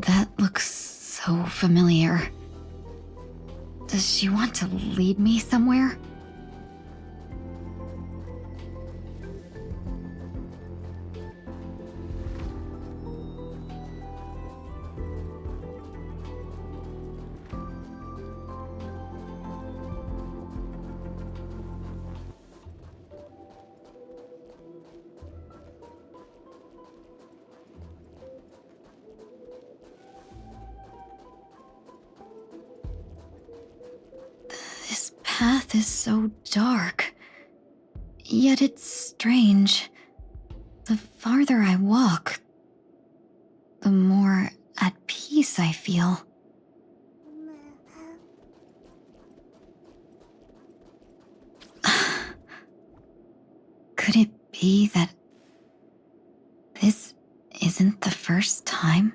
That looks so familiar. Does she want to lead me somewhere? This path is so dark, yet it's strange. The farther I walk, the more at peace I feel. Could it be that this isn't the first time?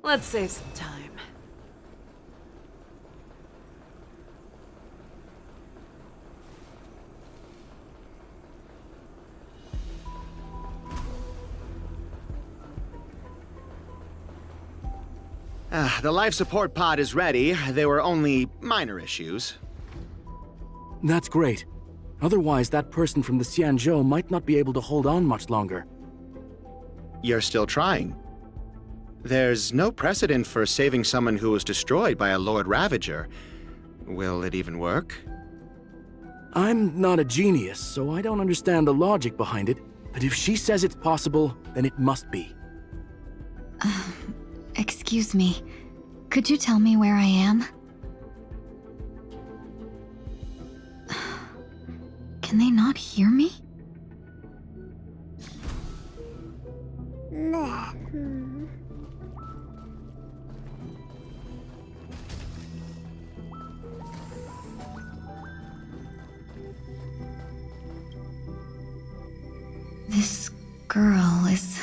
Let's save some time. The life support pod is ready. There were only minor issues. That's great. Otherwise, that person from the Xianzhou might not be able to hold on much longer. You're still trying. There's no precedent for saving someone who was destroyed by a Lord Ravager. Will it even work? I'm not a genius, so I don't understand the logic behind it, but if she says it's possible, then it must be. Excuse me. Could you tell me where I am? Can they not hear me? This girl is...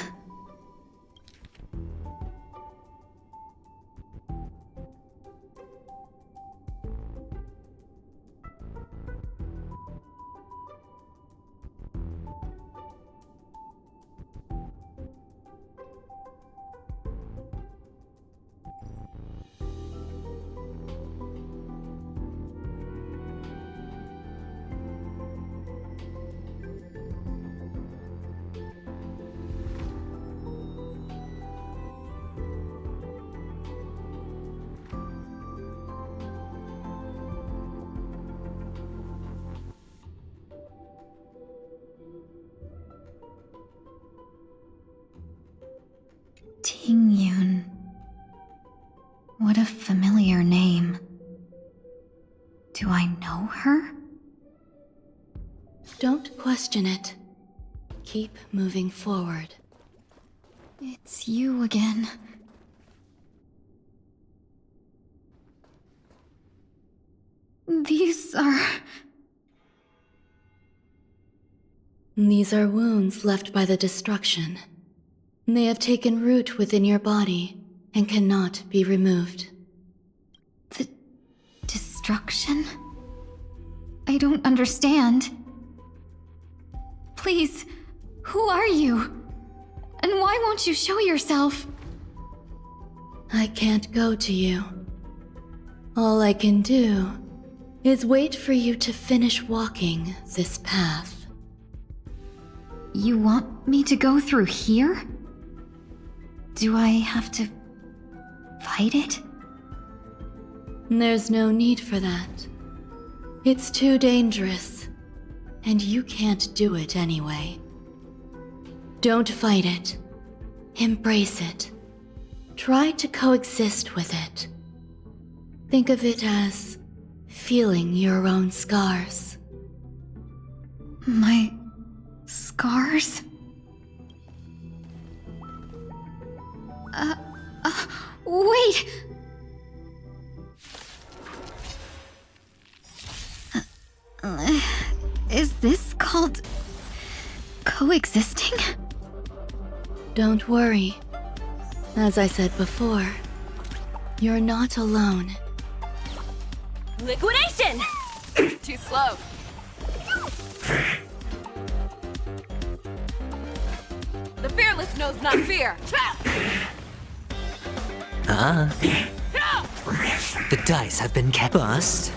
Tingyun. What a familiar name. Do I know her? Don't question it. Keep moving forward. It's you again. These are wounds left by the destruction. They have taken root within your body and cannot be removed. The destruction? I don't understand. Please, who are you? And why won't you show yourself? I can't go to you. All I can do is wait for you to finish walking this path. You want me to go through here? Do I have to fight it? There's no need for that. It's too dangerous, and you can't do it anyway. Don't fight it. Embrace it. Try to coexist with it. Think of it as feeling your own scars. My scars? Wait! Is this called coexisting? Don't worry. As I said before, you're not alone. Liquidation! Too slow. fearless knows not fear. The dice have been bust.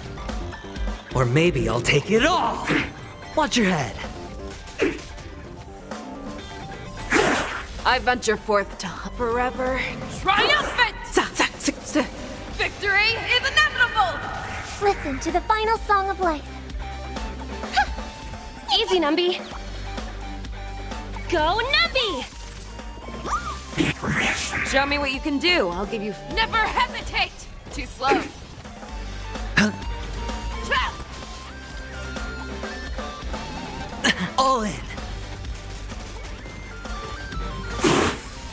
Or maybe I'll take it all. Watch your head. I venture forth to forever triumphant! Victory is inevitable! Listen to the final song of life. Easy, Numby. Go, Numby! Show me what you can do. I'll give you... Never hesitate! Too slow. All in.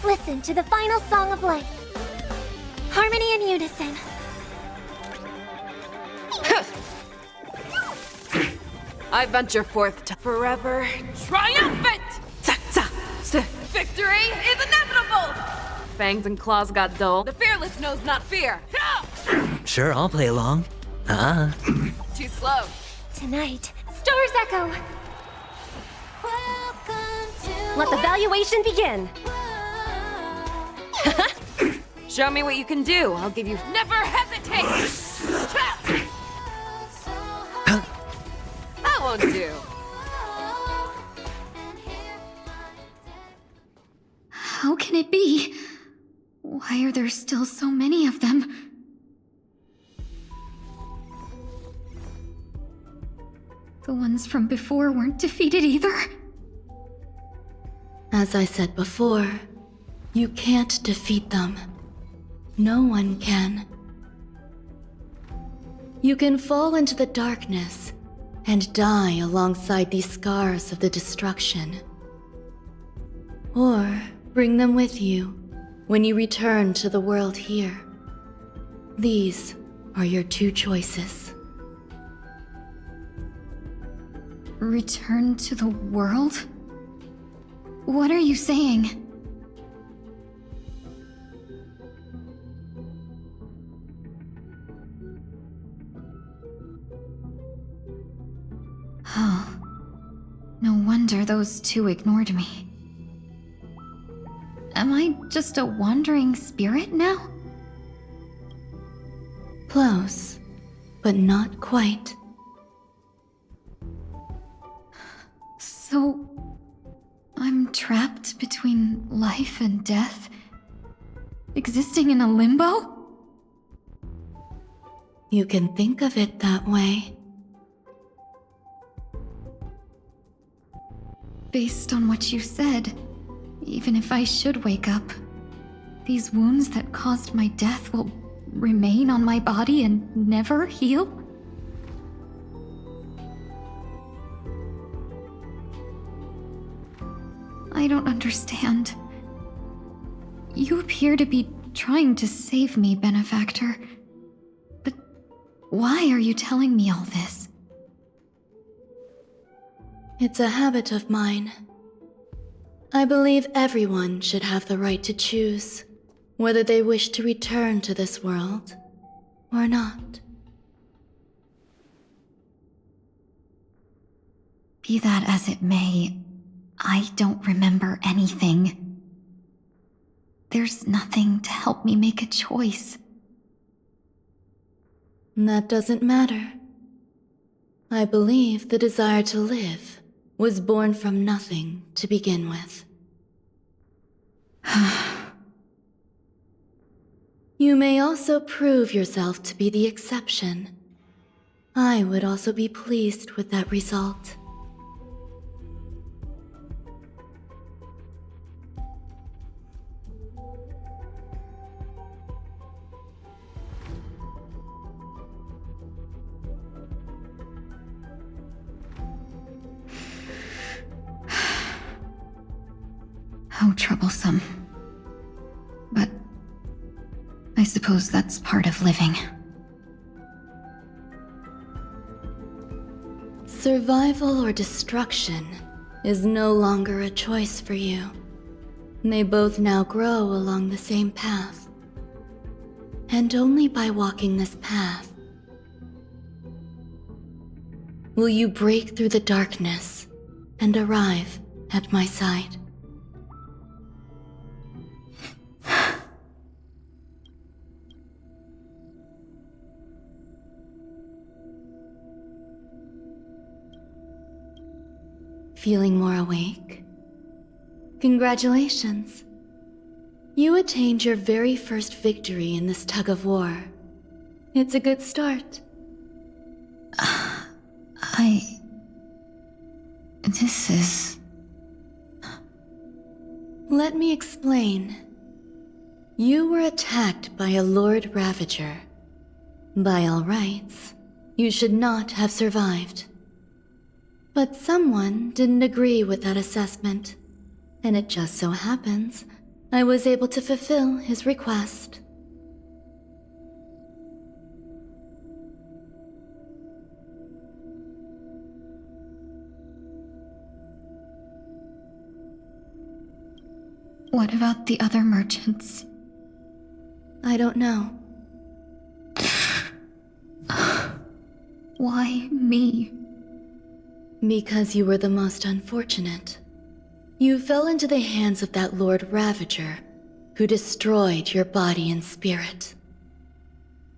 Listen to the final song of life. Harmony and unison. I venture forth to forever triumphant! Victory is inevitable! Fangs and claws got dull. The fearless knows not fear. Sure, I'll play along. Too slow. Tonight, stars echo. Let the valuation begin. Show me what you can do. I'll give you... Never hesitate! That won't do. How can it be? Why are there still so many of them? The ones from before weren't defeated either. As I said before, you can't defeat them. No one can. You can fall into the darkness and die alongside these scars of the destruction. Or bring them with you when you return to the world here. These are your two choices. Return to the world? What are you saying? Oh, no wonder those two ignored me. Am I just a wandering spirit now? Close, but not quite. So, I'm trapped between life and death? Existing in a limbo? You can think of it that way. Based on what you said, even if I should wake up, these wounds that caused my death will remain on my body and never heal? I don't understand. You appear to be trying to save me, Benefactor. But why are you telling me all this? It's a habit of mine. I believe everyone should have the right to choose whether they wish to return to this world or not. Be that as it may, I don't remember anything. There's nothing to help me make a choice. That doesn't matter. I believe the desire to live was born from nothing to begin with. You may also prove yourself to be the exception. I would also be pleased with that result. How troublesome. But I suppose that's part of living. Survival or destruction is no longer a choice for you. They both now grow along the same path. And only by walking this path will you break through the darkness and arrive at my side. feeling more awake? Congratulations. You attained your very first victory in this tug of war. It's a good start. This is... Let me explain. You were attacked by a Lord Ravager. By all rights, you should not have survived. But someone didn't agree with that assessment, and it just so happens I was able to fulfill his request. What about the other merchants? I don't know. Why me? Because you were the most unfortunate. You fell into the hands of that Lord Ravager, who destroyed your body and spirit.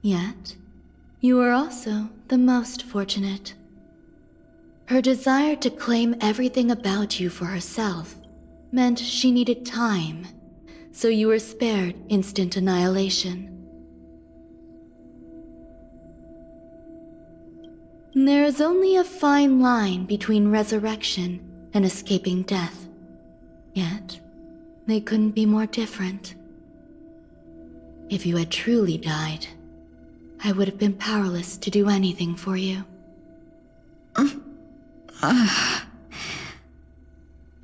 Yet, you were also the most fortunate. Her desire to claim everything about you for herself meant she needed time, so you were spared instant annihilation. There is only a fine line between resurrection and escaping death. Yet, they couldn't be more different. If you had truly died, I would have been powerless to do anything for you.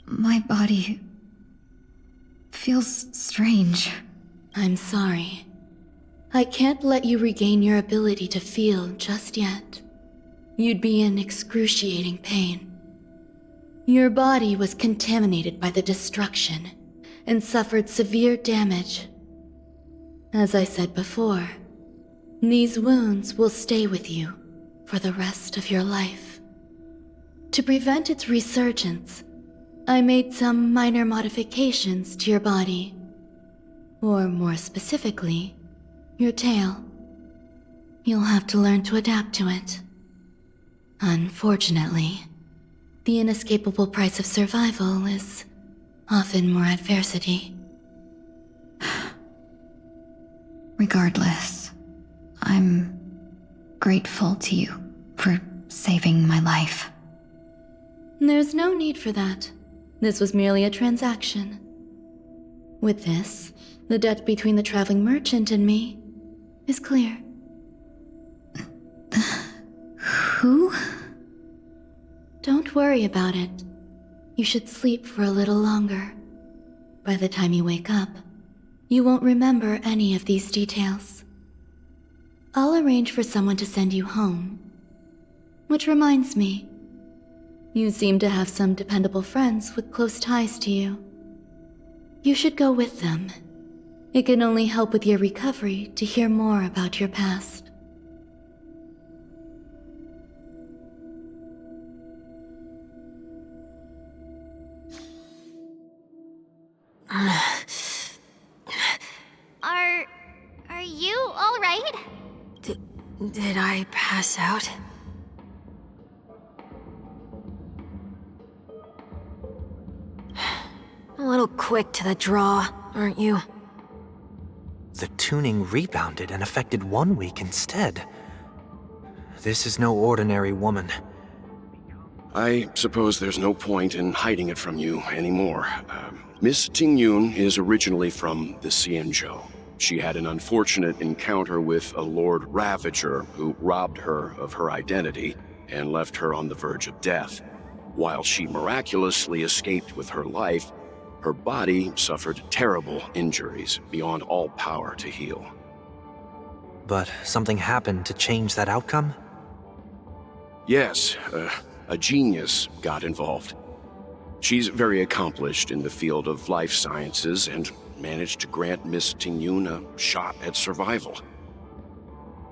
My body feels strange. I'm sorry. I can't let you regain your ability to feel just yet. You'd be in excruciating pain. Your body was contaminated by the destruction and suffered severe damage. As I said before, these wounds will stay with you for the rest of your life. To prevent its resurgence, I made some minor modifications to your body. Or more specifically, your tail. You'll have to learn to adapt to it. Unfortunately, the inescapable price of survival is often more adversity. Regardless, I'm grateful to you for saving my life. There's no need for that. This was merely a transaction. With this, the debt between the traveling merchant and me is clear. Who? Don't worry about it. You should sleep for a little longer. By the time you wake up, you won't remember any of these details. I'll arrange for someone to send you home. Which reminds me, you seem to have some dependable friends with close ties to you. You should go with them. It can only help with your recovery to hear more about your past. Are you all right? Did I pass out? A little quick to the draw, aren't you? The tuning rebounded and affected 1 week instead. This is no ordinary woman. I suppose there's no point in hiding it from you anymore. Miss Tingyun is originally from the Xianzhou. She had an unfortunate encounter with a Lord Ravager who robbed her of her identity and left her on the verge of death. While she miraculously escaped with her life, her body suffered terrible injuries beyond all power to heal. But something happened to change that outcome? Yes, a genius got involved. She's very accomplished in the field of life sciences and managed to grant Miss Tingyun a shot at survival.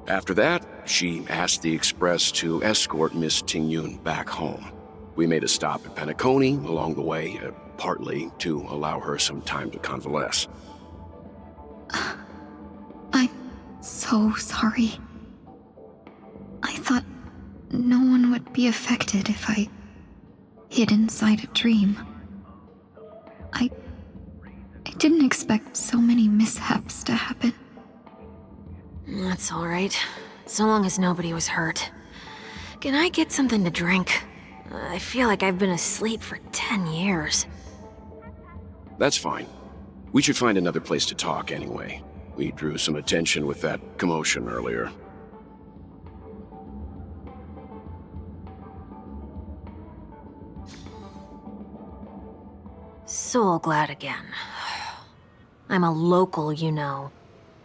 After that, she asked the Express to escort Miss Tingyun back home. We made a stop at Penacony along the way, partly to allow her some time to convalesce. I'm so sorry. I thought no one would be affected if I hid inside a dream. I didn't expect so many mishaps to happen. That's alright. So long as nobody was hurt. Can I get something to drink? I feel like I've been asleep for 10 years. That's fine. We should find another place to talk anyway. We drew some attention with that commotion earlier. Soul glad again. I'm a local, you know.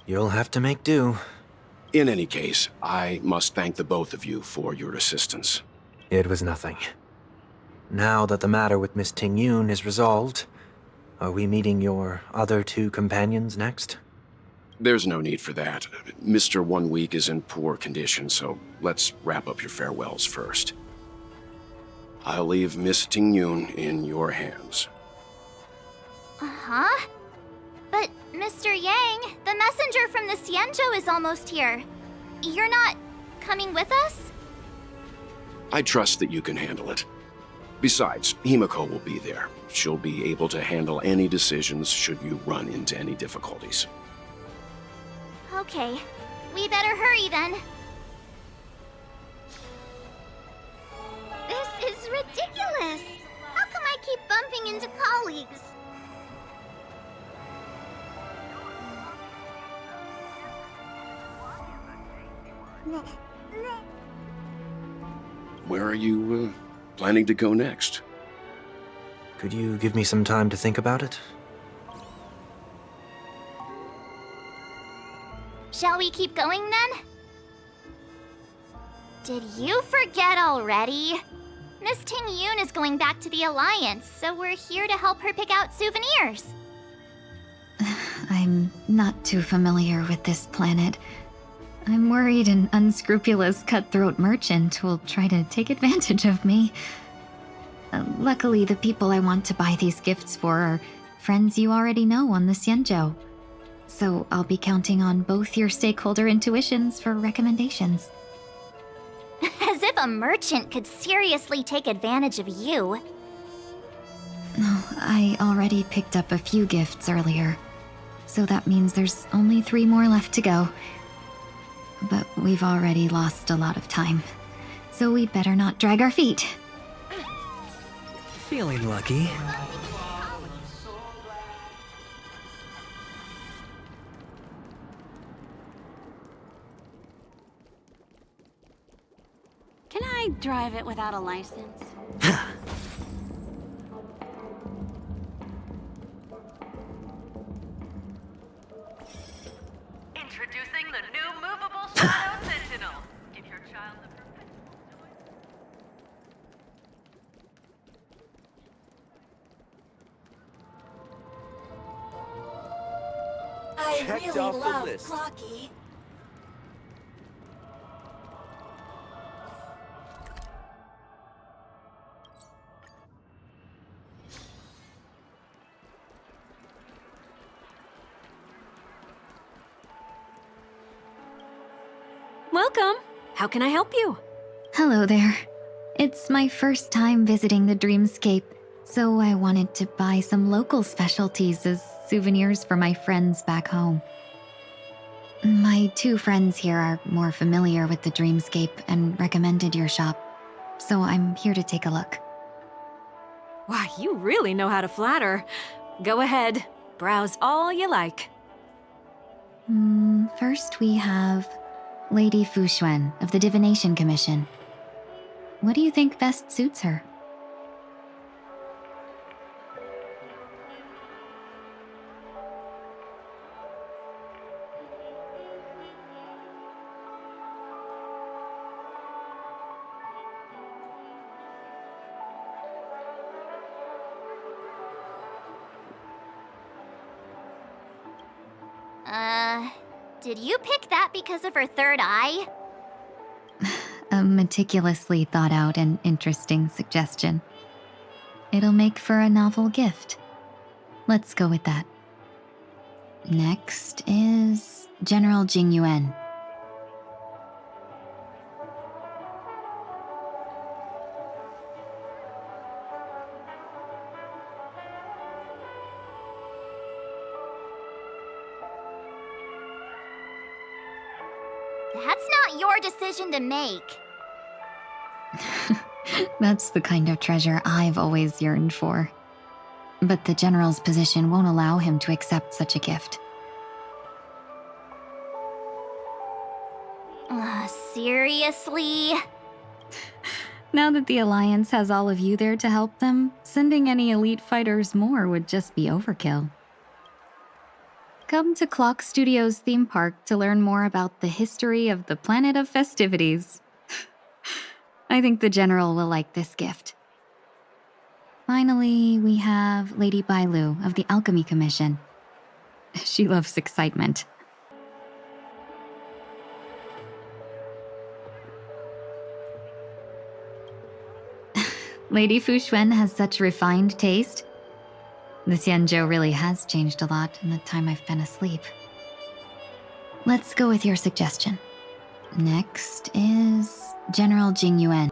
You'll have to make do. In any case, I must thank the both of you for your assistance. It was nothing. Now that the matter with Miss Ting-Yun is resolved, are we meeting your other two companions next? There's no need for that. Mr. 1 Week is in poor condition, so let's wrap up your farewells first. I'll leave Miss Ting-Yun in your hands. Uh-huh. But, Mr. Yang, the messenger from the Xianzhou is almost here. You're not coming with us? I trust that you can handle it. Besides, Himiko will be there. She'll be able to handle any decisions should you run into any difficulties. Okay. We better hurry then. This is ridiculous! How come I keep bumping into colleagues? Where are you, planning to go next? Could you give me some time to think about it? Shall we keep going then? Did you forget already? Miss Ting-Yun is going back to the Alliance, so we're here to help her pick out souvenirs. I'm not too familiar with this planet. I'm worried an unscrupulous cutthroat merchant will try to take advantage of me. Luckily, the people I want to buy these gifts for are friends you already know on the Xianzhou. So I'll be counting on both your stakeholder intuitions for recommendations. As if a merchant could seriously take advantage of you. No, I already picked up a few gifts earlier. So that means there's only 3 more left to go. But we've already lost a lot of time. So we better not drag our feet. Feeling lucky. Can I drive it without a license? Introducing the new movable Shadow Sentinel. Give your child the perfect... I Checked really off the love list. Clocky. Welcome. How can I help you? Hello there. It's my first time visiting the Dreamscape, so I wanted to buy some local specialties as souvenirs for my friends back home. My 2 friends here are more familiar with the Dreamscape and recommended your shop, so I'm here to take a look. Wow, you really know how to flatter. Go ahead. Browse all you like. First we have Lady Fu Xuan of the Divination Commission. What do you think best suits her? Did you pick that because of her third eye? A meticulously thought out and interesting suggestion. It'll make for a novel gift. Let's go with that. Next is General Jing Yuan. That's not your decision to make. That's the kind of treasure I've always yearned for. But the General's position won't allow him to accept such a gift. Seriously? Now that the Alliance has all of you there to help them, sending any elite fighters more would just be overkill. Come to Clock Studios theme park to learn more about the history of the planet of festivities. I think the General will like this gift. Finally, we have Lady Bailu of the Alchemy Commission. She loves excitement. Lady Fuxuan has such refined taste. The Xianzhou really has changed a lot in the time I've been asleep. Let's go with your suggestion. Next is General Jing Yuan.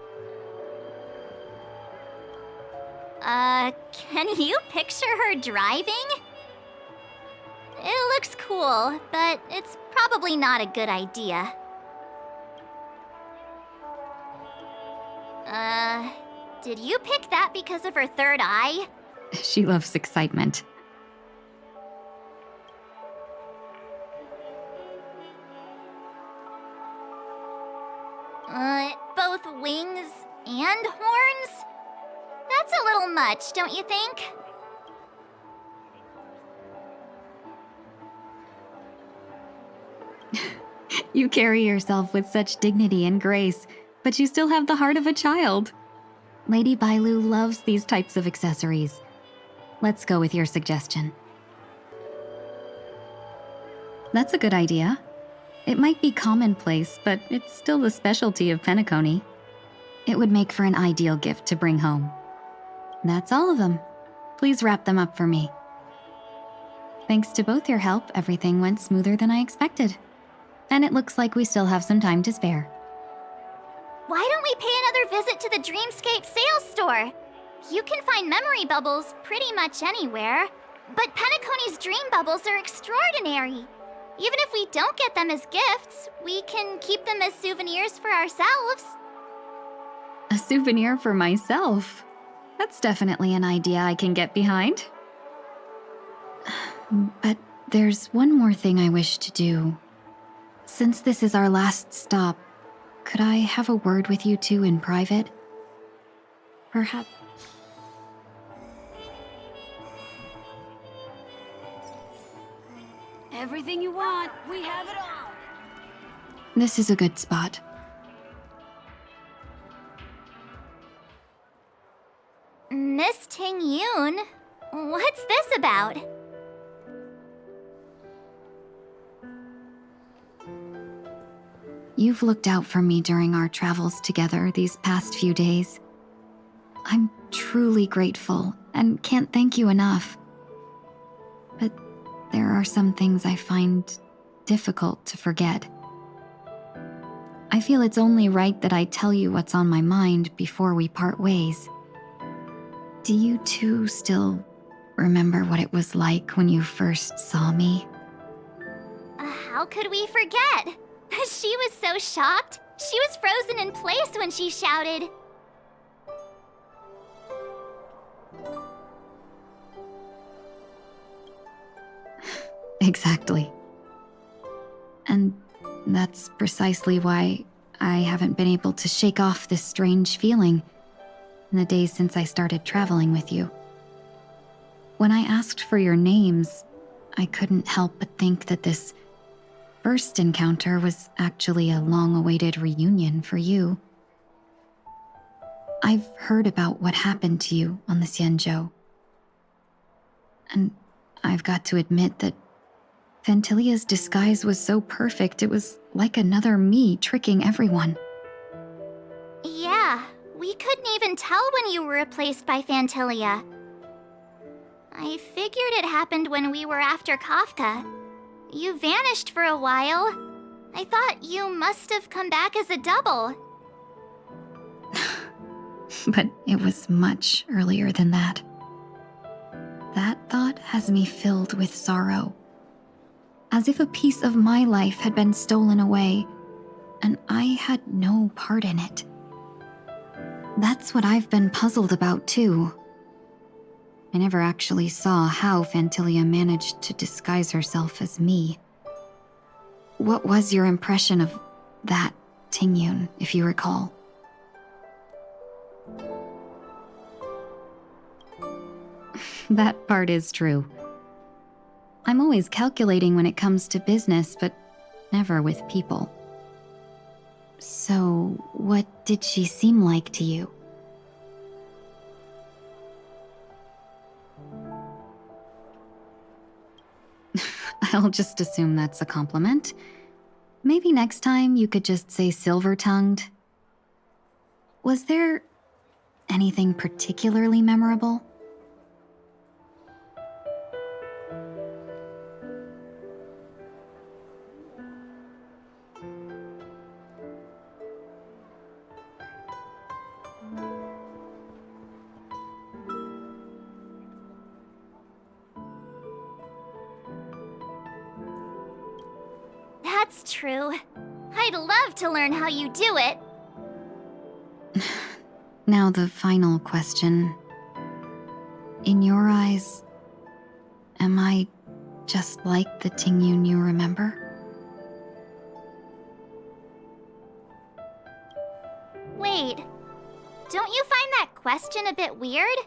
Can you picture her driving? It looks cool, but it's probably not a good idea. Did you pick that because of her third eye? She loves excitement. Both wings and horns? That's a little much, don't you think? You carry yourself with such dignity and grace, but you still have the heart of a child. Lady Bailu loves these types of accessories. Let's go with your suggestion. That's a good idea. It might be commonplace, but it's still the specialty of Penacony. It would make for an ideal gift to bring home. That's all of them. Please wrap them up for me. Thanks to both your help, everything went smoother than I expected. And it looks like we still have some time to spare. Why don't we pay another visit to the Dreamscape sales store? You can find memory bubbles pretty much anywhere, but Penacony's dream bubbles are extraordinary. Even if we don't get them as gifts, we can keep them as souvenirs for ourselves. A souvenir for myself? That's definitely an idea I can get behind. But there's one more thing I wish to do. Since this is our last stop, could I have a word with you two in private? Perhaps... Everything you want, we have it all. This is a good spot. Miss Ting Yun, what's this about? You've looked out for me during our travels together these past few days. I'm truly grateful and can't thank you enough. But there are some things I find difficult to forget. I feel it's only right that I tell you what's on my mind before we part ways. Do you two still remember what it was like when you first saw me? How could we forget? She was so shocked. She was frozen in place when she shouted. Exactly. And that's precisely why I haven't been able to shake off this strange feeling in the days since I started traveling with you. When I asked for your names, I couldn't help but think that this first encounter was actually a long-awaited reunion for you. I've heard about what happened to you on the Xianzhou. And I've got to admit that Fantilia's disguise was so perfect, it was like another me tricking everyone. Yeah, we couldn't even tell when you were replaced by Fantilia. I figured it happened when we were after Kafka. You vanished for a while. I thought you must have come back as a double. But it was much earlier than that. That thought has me filled with sorrow. As if a piece of my life had been stolen away, and I had no part in it. That's what I've been puzzled about, too. I never actually saw how Phantilia managed to disguise herself as me. What was your impression of that Tingyun, if you recall? That part is true. I'm always calculating when it comes to business, but never with people. So, what did she seem like to you? I'll just assume that's a compliment. Maybe next time you could just say silver-tongued. Was there anything particularly memorable? That's true. I'd love to learn how you do it. Now the final question. In your eyes, am I just like the Tingyun you remember? Wait, don't you find that question a bit weird?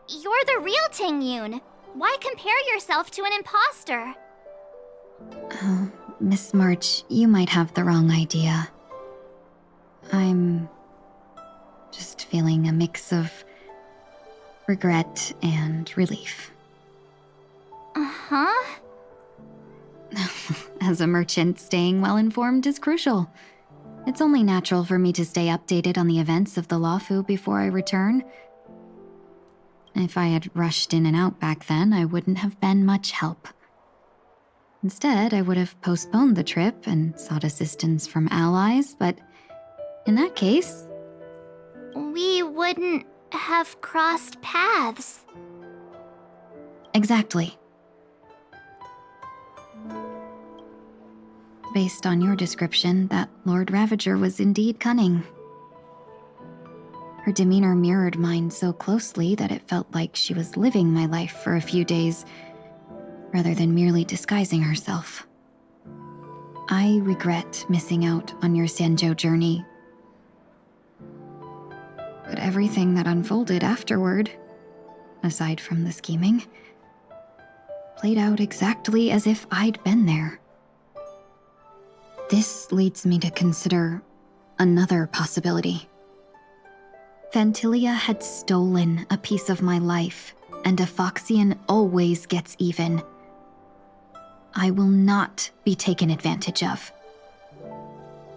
You're the real Tingyun. Why compare yourself to an imposter? Oh, Miss March, you might have the wrong idea. I'm just feeling a mix of regret and relief. Uh-huh. As a merchant, staying well-informed is crucial. It's only natural for me to stay updated on the events of the Lawfu before I return. If I had rushed in and out back then, I wouldn't have been much help. Instead, I would have postponed the trip and sought assistance from allies, but in that case... We wouldn't have crossed paths. Exactly. Based on your description, that Lord Ravager was indeed cunning. Her demeanor mirrored mine so closely that it felt like she was living my life for a few days, rather than merely disguising herself. I regret missing out on your Sanjo journey. But everything that unfolded afterward, aside from the scheming, played out exactly as if I'd been there. This leads me to consider another possibility. Phantilia had stolen a piece of my life, and a Foxian always gets even. I will not be taken advantage of.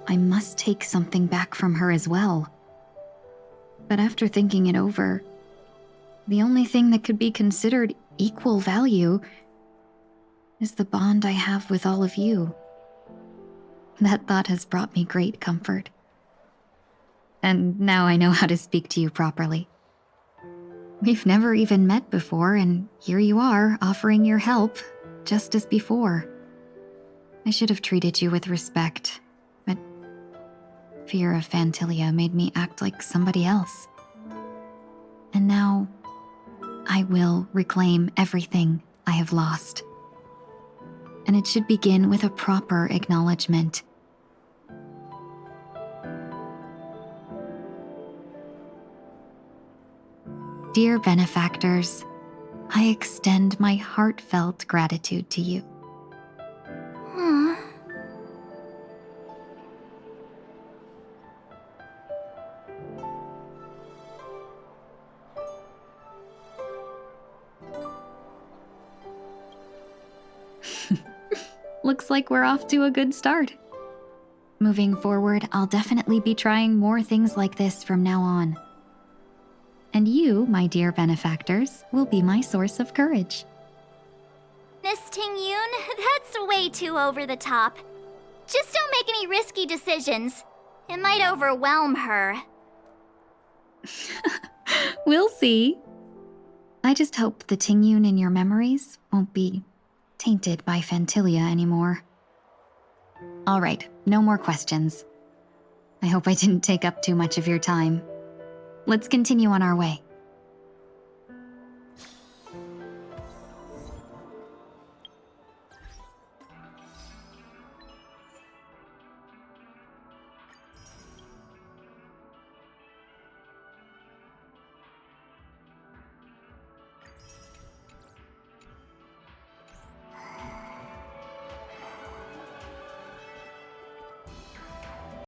I must take something back from her as well. But after thinking it over, the only thing that could be considered equal value is the bond I have with all of you. That thought has brought me great comfort. And now I know how to speak to you properly. We've never even met before, and here you are, offering your help, just as before. I should have treated you with respect, but fear of Phantilia made me act like somebody else. And now, I will reclaim everything I have lost. And it should begin with a proper acknowledgement. Dear benefactors, I extend my heartfelt gratitude to you. Huh. Looks like we're off to a good start. Moving forward, I'll definitely be trying more things like this from now on. And you, my dear benefactors, will be my source of courage. Miss Tingyun, that's way too over the top. Just don't make any risky decisions. It might overwhelm her. We'll see. I just hope the Tingyun in your memories won't be tainted by Phantilia anymore. All right, no more questions. I hope I didn't take up too much of your time. Let's continue on our way.